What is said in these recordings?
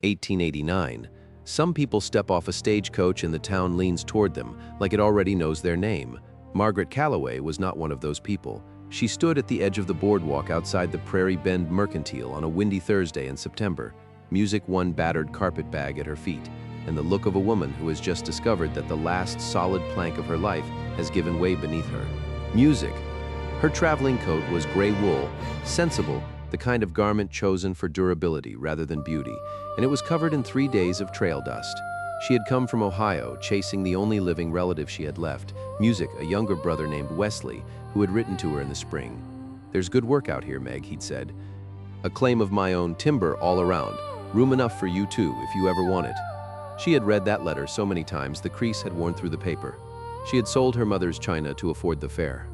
1889. Some people step off a stagecoach and the town leans toward them, like it already knows their name. Margaret Calloway was not one of those people. She stood at the edge of the boardwalk outside the Prairie Bend Mercantile on a windy Thursday in September, music one battered carpetbag at her feet, and the look of a woman who has just discovered that the last solid plank of her life has given way beneath her. Music. Her traveling coat was gray wool, sensible, the kind of garment chosen for durability rather than beauty, and it was covered in 3 days of trail dust. She had come from Ohio, chasing the only living relative she had left, Music, a younger brother named Wesley, who had written to her in the spring. "There's good work out here, Meg," he'd said. "A claim of my own, timber all around, room enough for you too, if you ever want it." She had read that letter so many times the crease had worn through the paper. She had sold her mother's china to afford the fare.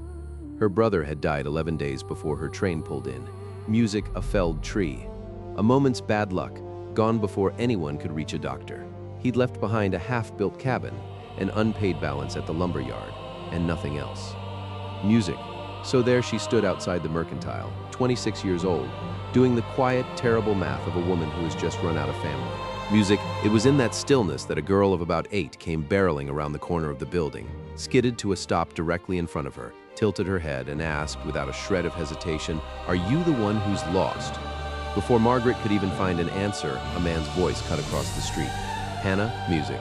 Her brother had died 11 days before her train pulled in. Music, a felled tree. A moment's bad luck, gone before anyone could reach a doctor. He'd left behind a half-built cabin, an unpaid balance at the lumber yard, and nothing else. Music. So there she stood outside the Mercantile, 26 years old, doing the quiet, terrible math of a woman who has just run out of family. Music. It was in that stillness that a girl of about 8 came barreling around the corner of the building, skidded to a stop directly in front of her, tilted her head and asked without a shred of hesitation, "Are you the one who's lost?" Before Margaret could even find an answer, a man's voice cut across the street. "Hannah." Music.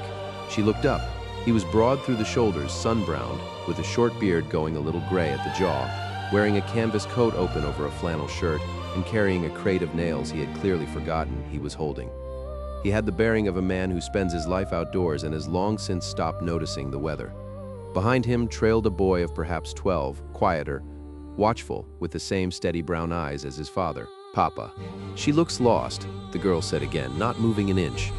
She looked up. He was broad through the shoulders, sun-browned, with a short beard going a little gray at the jaw, wearing a canvas coat open over a flannel shirt, and carrying a crate of nails he had clearly forgotten he was holding. He had the bearing of a man who spends his life outdoors and has long since stopped noticing the weather. Behind him trailed a boy of perhaps 12, quieter, watchful, with the same steady brown eyes as his father, Papa. "She looks lost," the girl said again, not moving an inch.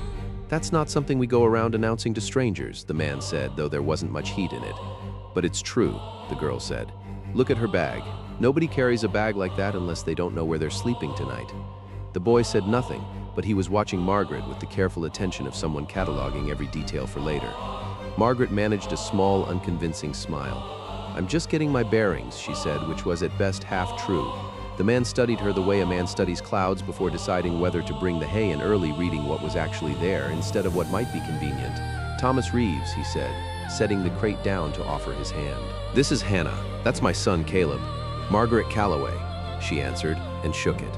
"That's not something we go around announcing to strangers," the man said, though there wasn't much heat in it. "But it's true," the girl said. "Look at her bag. Nobody carries a bag like that unless they don't know where they're sleeping tonight." The boy said nothing, but he was watching Margaret with the careful attention of someone cataloging every detail for later. Margaret managed a small, unconvincing smile. "I'm just getting my bearings," she said, which was at best half true. The man studied her the way a man studies clouds before deciding whether to bring the hay in early, reading what was actually there instead of what might be convenient. "Thomas Reeves," he said, setting the crate down to offer his hand. "This is Hannah. That's my son, Caleb." "Margaret Calloway," she answered, and shook it.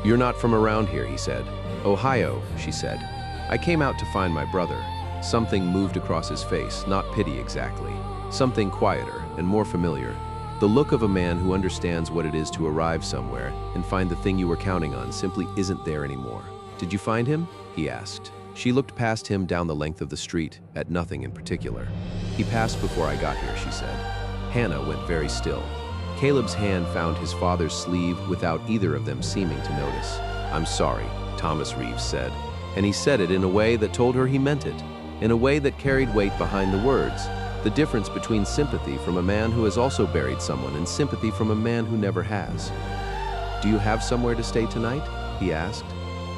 "You're not from around here," he said. "Ohio," she said. "I came out to find my brother." Something moved across his face, not pity exactly. Something quieter and more familiar. The look of a man who understands what it is to arrive somewhere and find the thing you were counting on simply isn't there anymore. "Did you find him?" he asked. She looked past him down the length of the street, at nothing in particular. "He passed before I got here," she said. Hannah went very still. Caleb's hand found his father's sleeve without either of them seeming to notice. "I'm sorry," Thomas Reeves said. And he said it in a way that told her he meant it, in a way that carried weight behind the words. The difference between sympathy from a man who has also buried someone and sympathy from a man who never has. "Do you have somewhere to stay tonight?" he asked.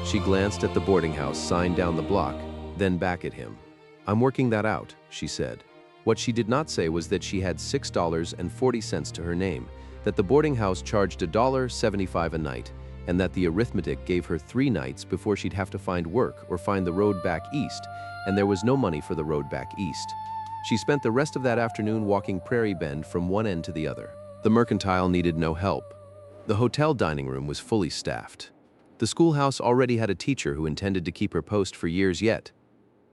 She glanced at the boarding house sign down the block, then back at him. "I'm working that out," she said. What she did not say was that she had $6.40 to her name, that the boarding house charged $1.75 a night, and that the arithmetic gave her 3 nights before she'd have to find work or find the road back east, and there was no money for the road back east. She spent the rest of that afternoon walking Prairie Bend from one end to the other. The Mercantile needed no help. The hotel dining room was fully staffed. The schoolhouse already had a teacher who intended to keep her post for years yet.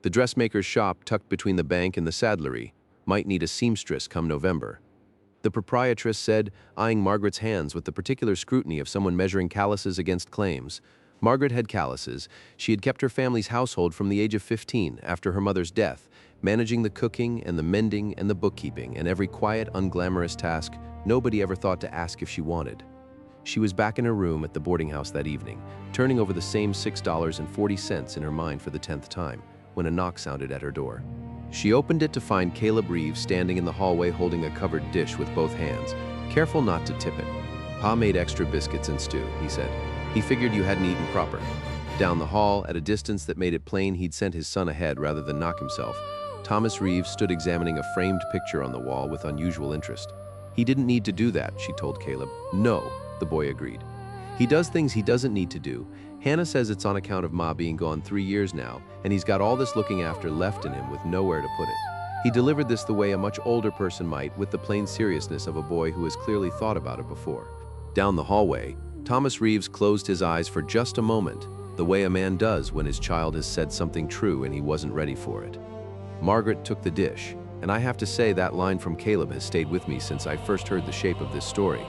The dressmaker's shop, tucked between the bank and the saddlery, might need a seamstress come November. The proprietress said, eyeing Margaret's hands with the particular scrutiny of someone measuring calluses against claims. Margaret had calluses. She had kept her family's household from the age of 15 after her mother's death, managing the cooking and the mending and the bookkeeping and every quiet, unglamorous task nobody ever thought to ask if she wanted. She was back in her room at the boarding house that evening, turning over the same $6.40 in her mind for the 10th time, when a knock sounded at her door. She opened it to find Caleb Reeves standing in the hallway holding a covered dish with both hands, careful not to tip it. "Pa made extra biscuits and stew," he said. "He figured you hadn't eaten proper." Down the hall, at a distance that made it plain he'd sent his son ahead rather than knock himself, Thomas Reeves stood examining a framed picture on the wall with unusual interest. "He didn't need to do that," she told Caleb. "No," the boy agreed. "He does things he doesn't need to do. Hannah says it's on account of Ma being gone 3 years now, and he's got all this looking after left in him with nowhere to put it. He delivered this the way a much older person might, with the plain seriousness of a boy who has clearly thought about it before. Down the hallway, Thomas Reeves closed his eyes for just a moment, the way a man does when his child has said something true and he wasn't ready for it. Margaret took the dish, and I have to say that line from Caleb has stayed with me since I first heard the shape of this story.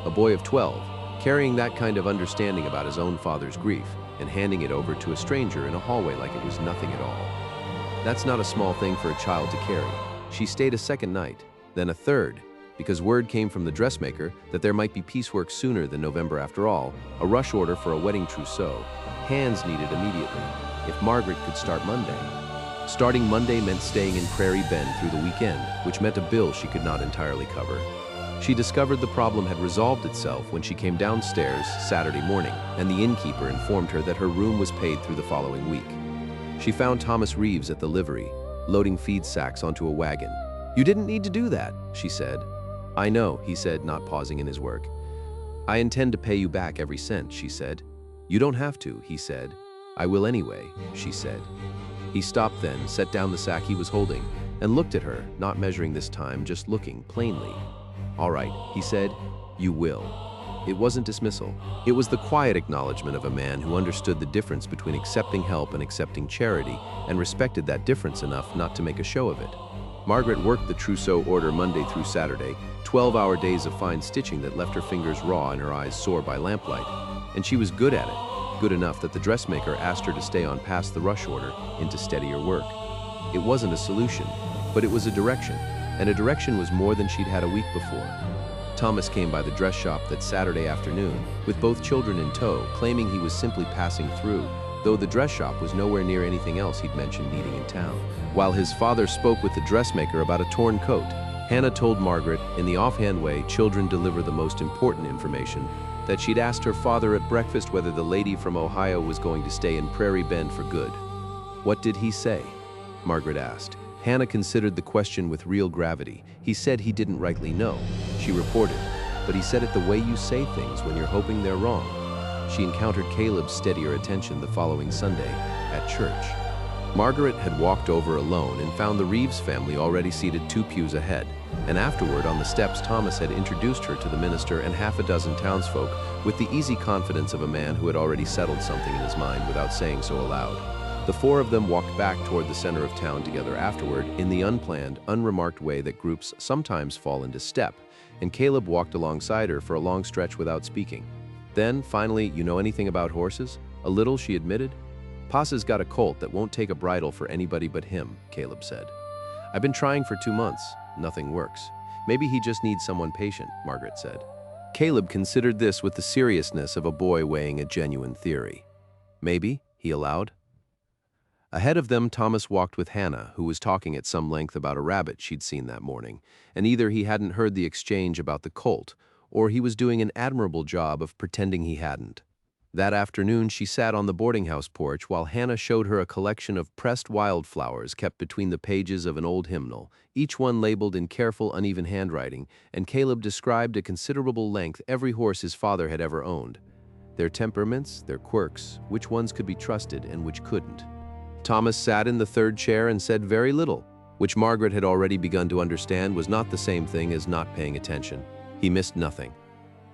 A boy of 12, carrying that kind of understanding about his own father's grief and handing it over to a stranger in a hallway like it was nothing at all. That's not a small thing for a child to carry. She stayed a second night, then a third, because word came from the dressmaker that there might be piecework sooner than November after all, a rush order for a wedding trousseau, hands needed immediately, if Margaret could start Monday. Starting Monday meant staying in Prairie Bend through the weekend, which meant a bill she could not entirely cover. She discovered the problem had resolved itself when she came downstairs Saturday morning, and the innkeeper informed her that her room was paid through the following week. She found Thomas Reeves at the livery, loading feed sacks onto a wagon. "You didn't need to do that," she said. "I know," he said, not pausing in his work. "I intend to pay you back every cent," she said. "You don't have to," he said. "I will anyway," she said. He stopped then, set down the sack he was holding, and looked at her, not measuring this time, just looking, plainly. "All right," he said, "you will." It wasn't dismissal. It was the quiet acknowledgement of a man who understood the difference between accepting help and accepting charity, and respected that difference enough not to make a show of it. Margaret worked the trousseau order Monday through Saturday, 12-hour days of fine stitching that left her fingers raw and her eyes sore by lamplight. And she was good at it, good enough that the dressmaker asked her to stay on past the rush order into steadier work. It wasn't a solution, but it was a direction, and a direction was more than she'd had a week before. Thomas came by the dress shop that Saturday afternoon, with both children in tow, claiming he was simply passing through, though the dress shop was nowhere near anything else he'd mentioned needing in town. While his father spoke with the dressmaker about a torn coat, Hannah told Margaret, in the offhand way children deliver the most important information, that she'd asked her father at breakfast whether the lady from Ohio was going to stay in Prairie Bend for good. "What did he say?" Margaret asked. Hannah considered the question with real gravity. "He said he didn't rightly know," she reported, "but he said it the way you say things when you're hoping they're wrong." She encountered Caleb's steadier attention the following Sunday, at church. Margaret had walked over alone and found the Reeves family already seated 2 pews ahead, and afterward on the steps Thomas had introduced her to the minister and half a dozen townsfolk with the easy confidence of a man who had already settled something in his mind without saying so aloud. The 4 of them walked back toward the center of town together afterward in the unplanned, unremarked way that groups sometimes fall into step, and Caleb walked alongside her for a long stretch without speaking. Then, finally, "You know anything about horses?" "A little," she admitted. "Pa's got a colt that won't take a bridle for anybody but him," Caleb said. "I've been trying for 2 months. Nothing works. Maybe he just needs someone patient," Margaret said. Caleb considered this with the seriousness of a boy weighing a genuine theory. "Maybe," he allowed. Ahead of them, Thomas walked with Hannah, who was talking at some length about a rabbit she'd seen that morning, and either he hadn't heard the exchange about the colt, or he was doing an admirable job of pretending he hadn't. That afternoon, she sat on the boarding house porch while Hannah showed her a collection of pressed wildflowers kept between the pages of an old hymnal, each one labeled in careful, uneven handwriting, and Caleb described at considerable length every horse his father had ever owned. Their temperaments, their quirks, which ones could be trusted and which couldn't. Thomas sat in the third chair and said very little, which Margaret had already begun to understand was not the same thing as not paying attention. He missed nothing.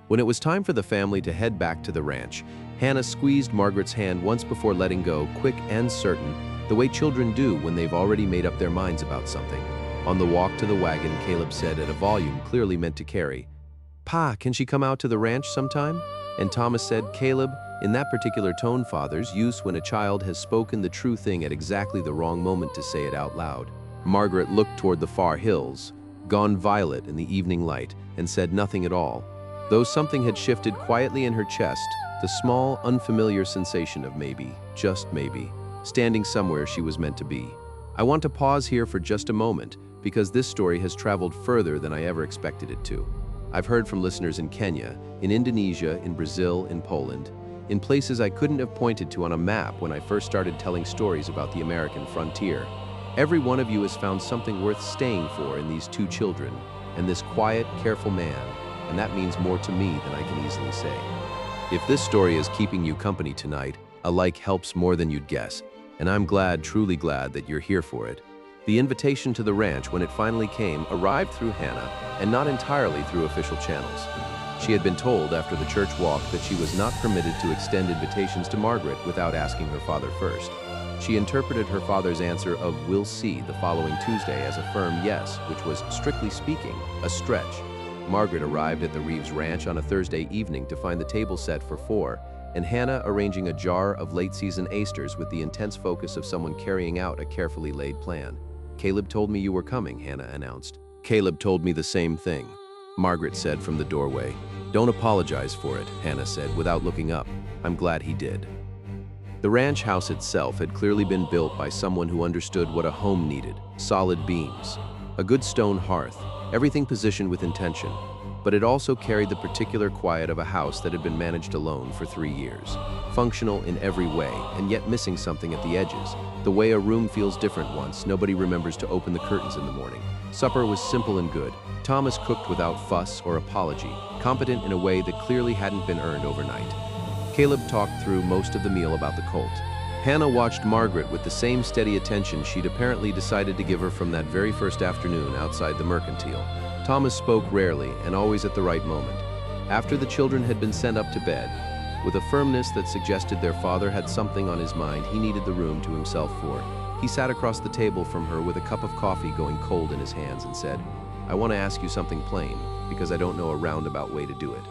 When it was time for the family to head back to the ranch, Hannah squeezed Margaret's hand once before letting go, quick and certain, the way children do when they've already made up their minds about something. On the walk to the wagon, Caleb said at a volume clearly meant to carry, "Pa, can she come out to the ranch sometime?" And Thomas said, "Caleb," in that particular tone fathers use when a child has spoken the true thing at exactly the wrong moment to say it out loud. Margaret looked toward the far hills, gone violet in the evening light, and said nothing at all, though something had shifted quietly in her chest, the small, unfamiliar sensation of maybe, just maybe, standing somewhere she was meant to be. I want to pause here for just a moment, because this story has traveled further than I ever expected it to. I've heard from listeners in Kenya, in Indonesia, in Brazil, in Poland, in places I couldn't have pointed to on a map when I first started telling stories about the American frontier. Every one of you has found something worth staying for in these 2 children, and this quiet, careful man, and that means more to me than I can easily say. If this story is keeping you company tonight, A like helps more than you'd guess, and I'm glad, truly glad, that you're here for it. The invitation to the ranch, when it finally came, arrived through Hannah, and not entirely through official channels. She had been told after the church walk that she was not permitted to extend invitations to Margaret without asking her father first. She interpreted her father's answer of "we'll see" the following Tuesday as a firm yes, which was, strictly speaking, a stretch. Margaret arrived at the Reeves Ranch on a Thursday evening to find the table set for 4, and Hannah arranging a jar of late-season oysters with the intense focus of someone carrying out a carefully laid plan. "Caleb told me you were coming," Hannah announced. "Caleb told me the same thing," Margaret said from the doorway. "Don't apologize for it," Hannah said without looking up. "I'm glad he did." The ranch house itself had clearly been built by someone who understood what a home needed: solid beams, a good stone hearth, everything positioned with intention. But it also carried the particular quiet of a house that had been managed alone for 3 years. Functional in every way, and yet missing something at the edges. The way a room feels different once nobody remembers to open the curtains in the morning. Supper was simple and good. Thomas cooked without fuss or apology, competent in a way that clearly hadn't been earned overnight. Caleb talked through most of the meal about the colt. Hannah watched Margaret with the same steady attention she'd apparently decided to give her from that very first afternoon outside the mercantile. Thomas spoke rarely and always at the right moment. After the children had been sent up to bed, with a firmness that suggested their father had something on his mind he needed the room to himself for, he sat across the table from her with a cup of coffee going cold in his hands and said, "I want to ask you something plain, because I don't know a roundabout way to do it."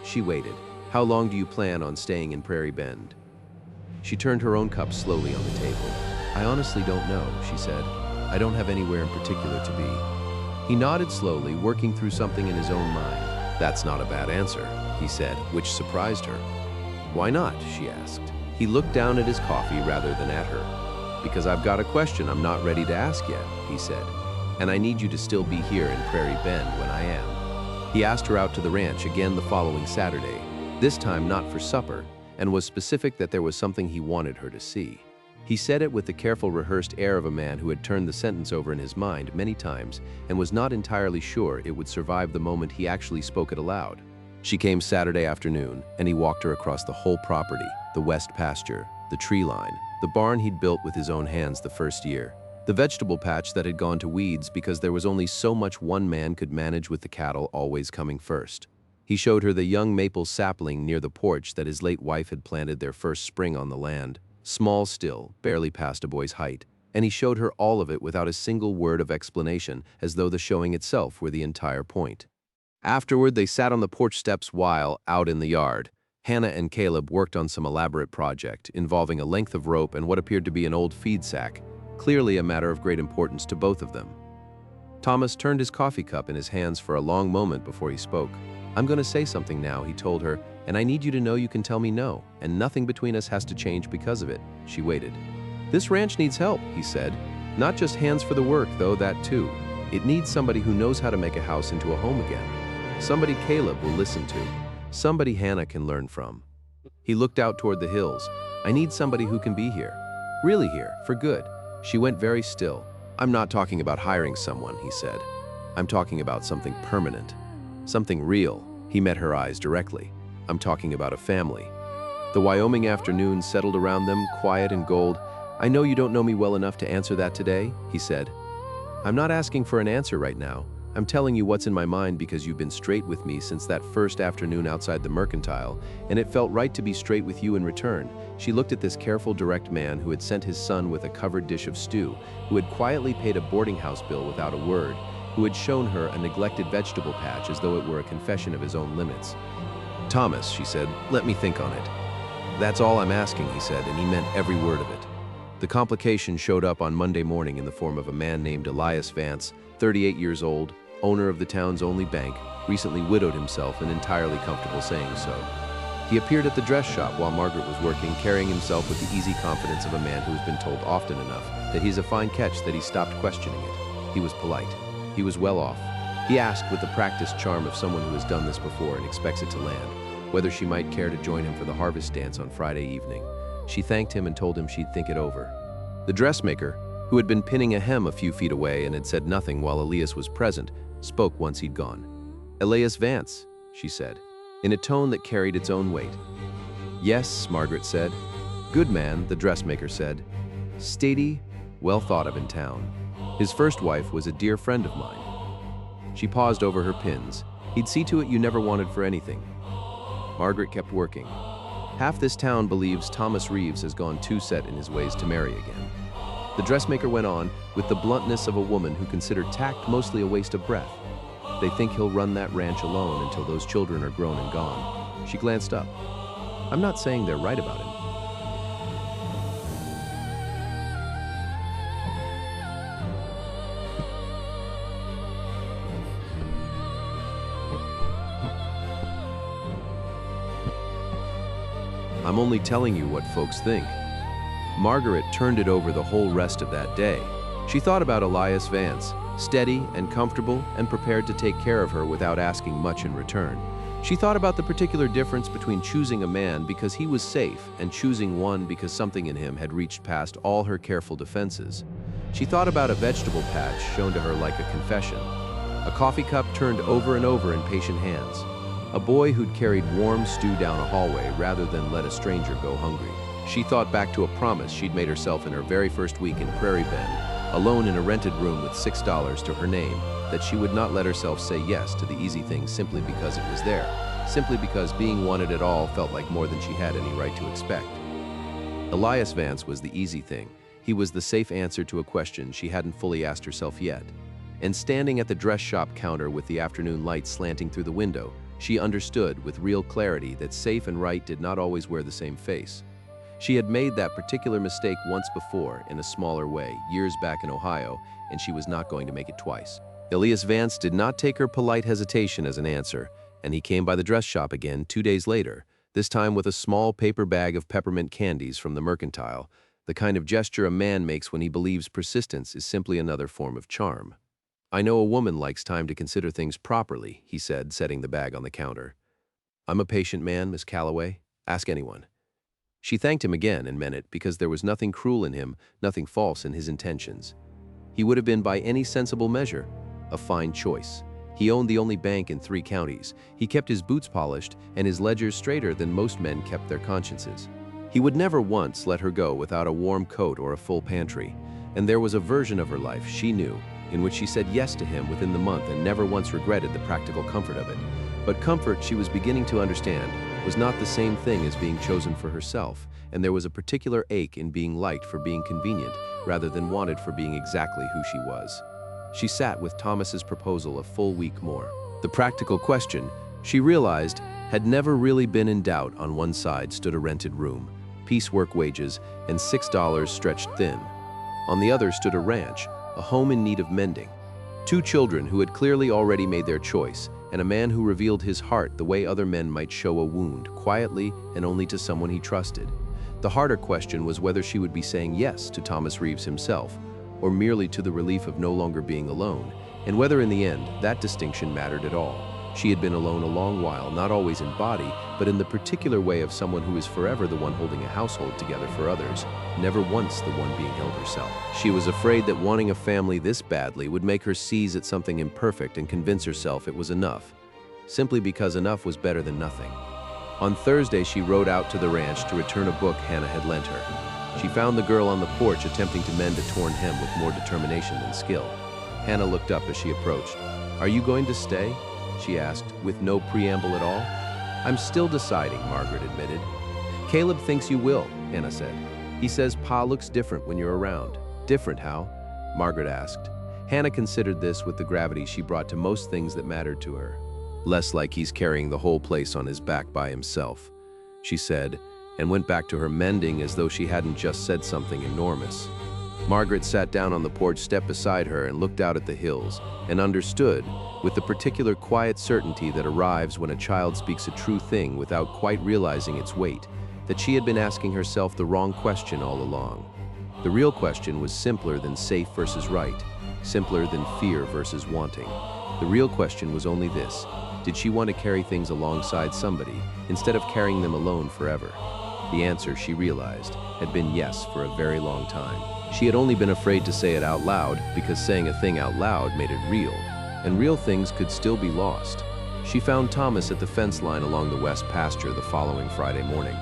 She waited. "How long do you plan on staying in Prairie Bend?" She turned her own cup slowly on the table. "I honestly don't know," she said. "I don't have anywhere in particular to be." He nodded slowly, working through something in his own mind. "That's not a bad answer," he said, which surprised her. "Why not?" she asked. He looked down at his coffee rather than at her. "Because I've got a question I'm not ready to ask yet," he said. "And I need you to still be here in Prairie Bend when I am." He asked her out to the ranch again the following Saturday, this time not for supper, and was specific that there was something he wanted her to see. He said it with the careful, rehearsed air of a man who had turned the sentence over in his mind many times and was not entirely sure it would survive the moment he actually spoke it aloud. She came Saturday afternoon, and he walked her across the whole property, the west pasture, the tree line, the barn he'd built with his own hands the first year, the vegetable patch that had gone to weeds because there was only so much one man could manage with the cattle always coming first. He showed her the young maple sapling near the porch that his late wife had planted their first spring on the land. Small still, barely past a boy's height, and he showed her all of it without a single word of explanation, as though the showing itself were the entire point. Afterward, they sat on the porch steps while, out in the yard, Hannah and Caleb worked on some elaborate project involving a length of rope and what appeared to be an old feed sack, clearly a matter of great importance to both of them. Thomas turned his coffee cup in his hands for a long moment before he spoke. "I'm going to say something now," he told her, "and I need you to know you can tell me no, and nothing between us has to change because of it." She waited. "This ranch needs help," he said. "Not just hands for the work, though, that too. It needs somebody who knows how to make a house into a home again. Somebody Caleb will listen to. Somebody Hannah can learn from." He looked out toward the hills. "I need somebody who can be here. Really here, for good." She went very still. "I'm not talking about hiring someone," he said. "I'm talking about something permanent. Something real." He met her eyes directly. "I'm talking about a family." The Wyoming afternoon settled around them, quiet and gold. "I know you don't know me well enough to answer that today," he said. "I'm not asking for an answer right now. I'm telling you what's in my mind because you've been straight with me since that first afternoon outside the mercantile, and it felt right to be straight with you in return." She looked at this careful, direct man who had sent his son with a covered dish of stew, who had quietly paid a boarding house bill without a word, who had shown her a neglected vegetable patch as though it were a confession of his own limits. "Thomas," she said, "let me think on it." "That's all I'm asking," he said, and he meant every word of it. The complication showed up on Monday morning in the form of a man named Elias Vance, 38 years old, owner of the town's only bank, recently widowed himself and entirely comfortable saying so. He appeared at the dress shop while Margaret was working, carrying himself with the easy confidence of a man who has been told often enough that he's a fine catch that he stopped questioning it. He was polite. He was well off. He asked with the practiced charm of someone who has done this before and expects it to land, whether she might care to join him for the harvest dance on Friday evening. She thanked him and told him she'd think it over. The dressmaker, who had been pinning a hem a few feet away and had said nothing while Elias was present, spoke once he'd gone. "Elias Vance," she said, in a tone that carried its own weight. "Yes," Margaret said. Good man, the dressmaker said. Steady, well thought of in town. His first wife was a dear friend of mine. She paused over her pins. He'd see to it you never wanted for anything. Margaret kept working. Half this town believes Thomas Reeves has gone too set in his ways to marry again. The dressmaker went on with the bluntness of a woman who considered tact mostly a waste of breath. They think he'll run that ranch alone until those children are grown and gone. She glanced up. I'm not saying they're right about him. I'm only telling you what folks think. Margaret turned it over the whole rest of that day. She thought about Elias Vance, steady and comfortable and prepared to take care of her without asking much in return. She thought about the particular difference between choosing a man because he was safe and choosing one because something in him had reached past all her careful defenses. She thought about a vegetable patch shown to her like a confession, a coffee cup turned over and over in patient hands, a boy who'd carried warm stew down a hallway rather than let a stranger go hungry. She thought back to a promise she'd made herself in her very first week in Prairie Bend, alone in a rented room with $6 to her name, that she would not let herself say yes to the easy things simply because it was there, simply because being wanted at all felt like more than she had any right to expect. Elias Vance was the easy thing. He was the safe answer to a question she hadn't fully asked herself yet. And standing at the dress shop counter with the afternoon light slanting through the window, she understood with real clarity that safe and right did not always wear the same face. She had made that particular mistake once before in a smaller way, years back in Ohio, and she was not going to make it twice. Elias Vance did not take her polite hesitation as an answer, and he came by the dress shop again 2 days later, this time with a small paper bag of peppermint candies from the mercantile, the kind of gesture a man makes when he believes persistence is simply another form of charm. I know a woman likes time to consider things properly, he said, setting the bag on the counter. I'm a patient man, Miss Calloway. Ask anyone. She thanked him again and meant it because there was nothing cruel in him, nothing false in his intentions. He would have been, by any sensible measure, a fine choice. He owned the only bank in 3 counties. He kept his boots polished and his ledgers straighter than most men kept their consciences. He would never once let her go without a warm coat or a full pantry. And there was a version of her life she knew, in which she said yes to him within the month and never once regretted the practical comfort of it. But comfort, she was beginning to understand, was not the same thing as being chosen for herself, and there was a particular ache in being liked for being convenient rather than wanted for being exactly who she was. She sat with Thomas's proposal a full week more. The practical question, she realized, had never really been in doubt. On one side stood a rented room, piecework wages, and $6 stretched thin. On the other stood a ranch, a home in need of mending. 2 children who had clearly already made their choice, and a man who revealed his heart the way other men might show a wound, quietly and only to someone he trusted. The harder question was whether she would be saying yes to Thomas Reeves himself, or merely to the relief of no longer being alone, and whether in the end that distinction mattered at all. She had been alone a long while, not always in body, but in the particular way of someone who is forever the one holding a household together for others, never once the one being held herself. She was afraid that wanting a family this badly would make her seize at something imperfect and convince herself it was enough, simply because enough was better than nothing. On Thursday, she rode out to the ranch to return a book Hannah had lent her. She found the girl on the porch attempting to mend a torn hem with more determination than skill. Hannah looked up as she approached. "Are you going to stay?" she asked, with no preamble at all. "I'm still deciding," Margaret admitted. "Caleb thinks you will," Hannah said. "He says Pa looks different when you're around." "Different how?" Margaret asked. Hannah considered this with the gravity she brought to most things that mattered to her. "Less like he's carrying the whole place on his back by himself," she said, and went back to her mending as though she hadn't just said something enormous. Margaret sat down on the porch step beside her and looked out at the hills, and understood, with the particular quiet certainty that arrives when a child speaks a true thing without quite realizing its weight, that she had been asking herself the wrong question all along. The real question was simpler than safe versus right, simpler than fear versus wanting. The real question was only this: did she want to carry things alongside somebody, instead of carrying them alone forever? The answer, she realized, had been yes for a very long time. She had only been afraid to say it out loud because saying a thing out loud made it real, and real things could still be lost. She found Thomas at the fence line along the west pasture the following Friday morning.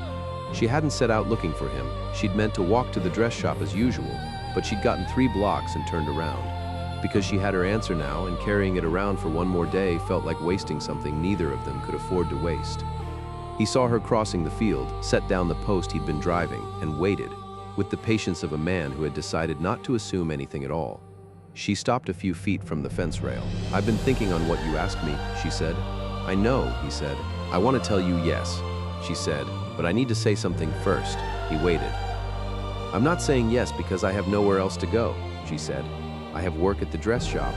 She hadn't set out looking for him. She'd meant to walk to the dress shop as usual, but she'd gotten 3 blocks and turned around. Because she had her answer now, and carrying it around for one more day felt like wasting something neither of them could afford to waste. He saw her crossing the field, set down the post he'd been driving, and waited, with the patience of a man who had decided not to assume anything at all. She stopped a few feet from the fence rail. "I've been thinking on what you asked me," she said. "I know," he said. "I want to tell you yes," she said, "but I need to say something first." He waited. "I'm not saying yes because I have nowhere else to go," she said. "I have work at the dress shop.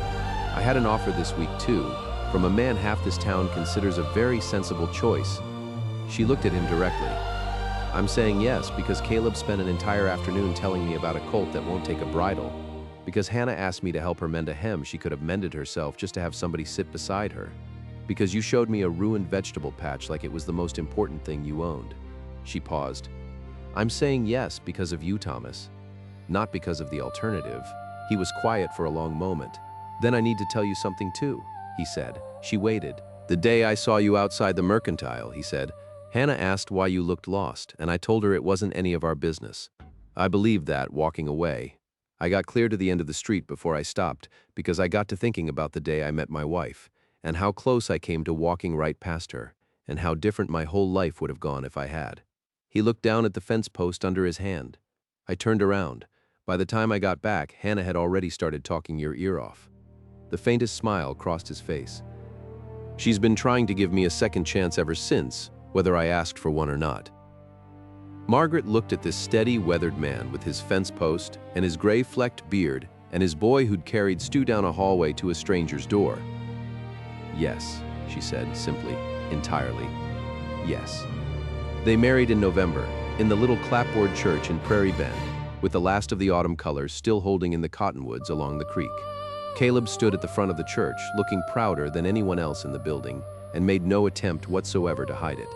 I had an offer this week too, from a man half this town considers a very sensible choice." She looked at him directly. "I'm saying yes because Caleb spent an entire afternoon telling me about a colt that won't take a bridle. Because Hannah asked me to help her mend a hem she could have mended herself just to have somebody sit beside her. Because you showed me a ruined vegetable patch like it was the most important thing you owned." She paused. "I'm saying yes because of you, Thomas. Not because of the alternative." He was quiet for a long moment. "Then I need to tell you something too," he said. She waited. "The day I saw you outside the mercantile," he said, "Hannah asked why you looked lost, and I told her it wasn't any of our business. I believed that, walking away. I got clear to the end of the street before I stopped, because I got to thinking about the day I met my wife, and how close I came to walking right past her, and how different my whole life would have gone if I had." He looked down at the fence post under his hand. I turned around. By the time I got back, Hannah had already started talking your ear off. The faintest smile crossed his face. "She's been trying to give me a second chance ever since, whether I asked for one or not." Margaret looked at this steady, weathered man with his fence post and his gray-flecked beard and his boy who'd carried Stu down a hallway to a stranger's door. "Yes," she said simply, entirely. "Yes." They married in November, in the little clapboard church in Prairie Bend, with the last of the autumn colors still holding in the cottonwoods along the creek. Caleb stood at the front of the church, looking prouder than anyone else in the building, and made no attempt whatsoever to hide it.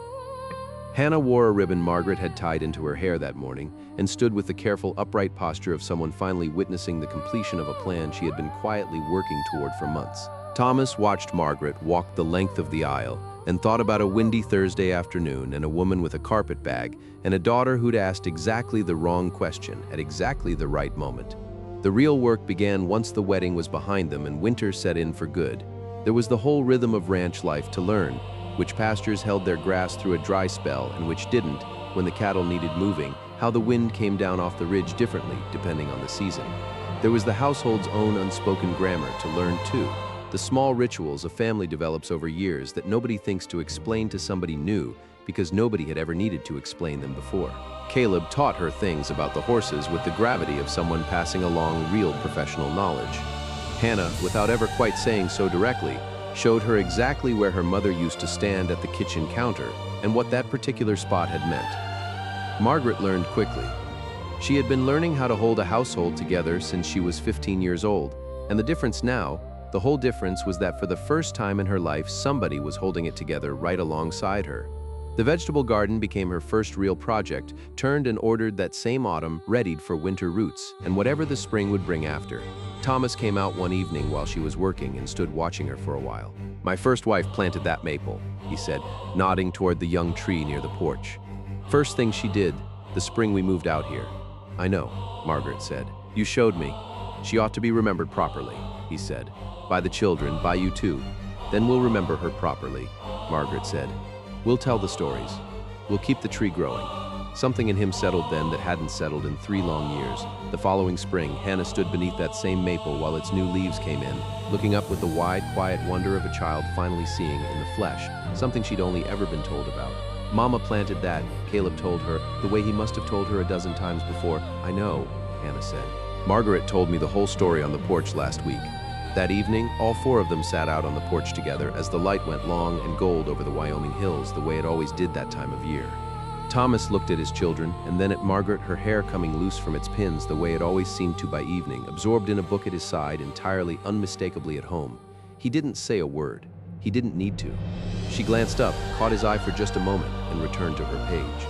Hannah wore a ribbon Margaret had tied into her hair that morning and stood with the careful, upright posture of someone finally witnessing the completion of a plan she had been quietly working toward for months. Thomas watched Margaret walk the length of the aisle and thought about a windy Thursday afternoon and a woman with a carpet bag and a daughter who'd asked exactly the wrong question at exactly the right moment. The real work began once the wedding was behind them and winter set in for good. There was the whole rhythm of ranch life to learn, which pastures held their grass through a dry spell and which didn't when the cattle needed moving, how the wind came down off the ridge differently depending on the season. There was the household's own unspoken grammar to learn too, the small rituals a family develops over years that nobody thinks to explain to somebody new because nobody had ever needed to explain them before. Caleb taught her things about the horses with the gravity of someone passing along real professional knowledge. Hannah, without ever quite saying so directly, showed her exactly where her mother used to stand at the kitchen counter and what that particular spot had meant. Margaret learned quickly. She had been learning how to hold a household together since she was 15 years old, and the difference now, the whole difference was that for the first time in her life, somebody was holding it together right alongside her. The vegetable garden became her first real project, turned and ordered that same autumn, readied for winter roots, and whatever the spring would bring after. Thomas came out one evening while she was working and stood watching her for a while. "My first wife planted that maple," he said, nodding toward the young tree near the porch. "First thing she did, the spring we moved out here." "I know," Margaret said. "You showed me. She ought to be remembered properly," he said. "By the children, by you too. Then we'll remember her properly," Margaret said. "We'll tell the stories. We'll keep the tree growing." Something in him settled then that hadn't settled in 3 long years. The following spring, Hannah stood beneath that same maple while its new leaves came in, looking up with the wide, quiet wonder of a child finally seeing in the flesh something she'd only ever been told about. "Mama planted that," Caleb told her, the way he must have told her a dozen times before. "I know," Hannah said. "Margaret told me the whole story on the porch last week." That evening, all 4 of them sat out on the porch together as the light went long and gold over the Wyoming hills the way it always did that time of year. Thomas looked at his children and then at Margaret, her hair coming loose from its pins the way it always seemed to by evening, absorbed in a book at his side, entirely unmistakably at home. He didn't say a word. He didn't need to. She glanced up, caught his eye for just a moment, and returned to her page.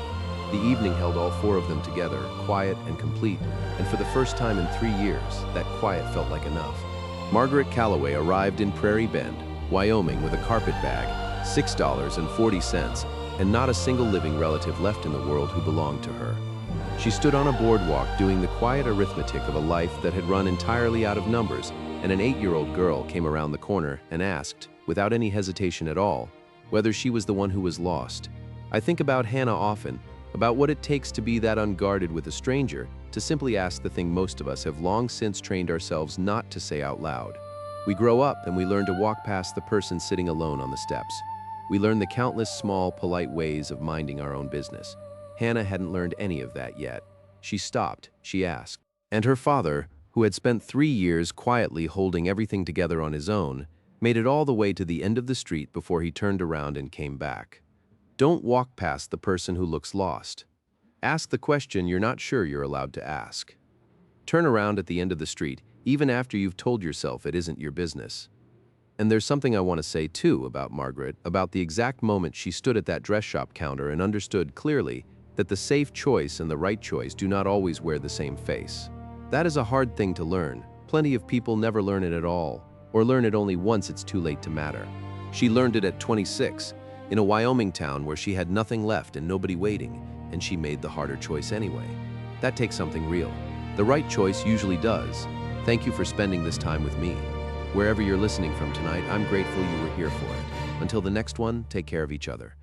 The evening held all 4 of them together, quiet and complete, and for the first time in 3 years, that quiet felt like enough. Margaret Calloway arrived in Prairie Bend, Wyoming with a carpet bag, $6.40, and not a single living relative left in the world who belonged to her. She stood on a boardwalk doing the quiet arithmetic of a life that had run entirely out of numbers, and an 8-year-old girl came around the corner and asked, without any hesitation at all, whether she was the one who was lost. I think about Hannah often, about what it takes to be that unguarded with a stranger, to simply ask the thing most of us have long since trained ourselves not to say out loud. We grow up and we learn to walk past the person sitting alone on the steps. We learn the countless small, polite ways of minding our own business. Hannah hadn't learned any of that yet. She stopped, she asked. And her father, who had spent 3 years quietly holding everything together on his own, made it all the way to the end of the street before he turned around and came back. Don't walk past the person who looks lost. Ask the question you're not sure you're allowed to ask. Turn around at the end of the street, even after you've told yourself it isn't your business. And there's something I want to say too about Margaret, about the exact moment she stood at that dress shop counter and understood clearly that the safe choice and the right choice do not always wear the same face. That is a hard thing to learn. Plenty of people never learn it at all, or learn it only once it's too late to matter. She learned it at 26, in a Wyoming town where she had nothing left and nobody waiting, and she made the harder choice anyway. That takes something real. The right choice usually does. Thank you for spending this time with me. Wherever you're listening from tonight, I'm grateful you were here for it. Until the next one, take care of each other.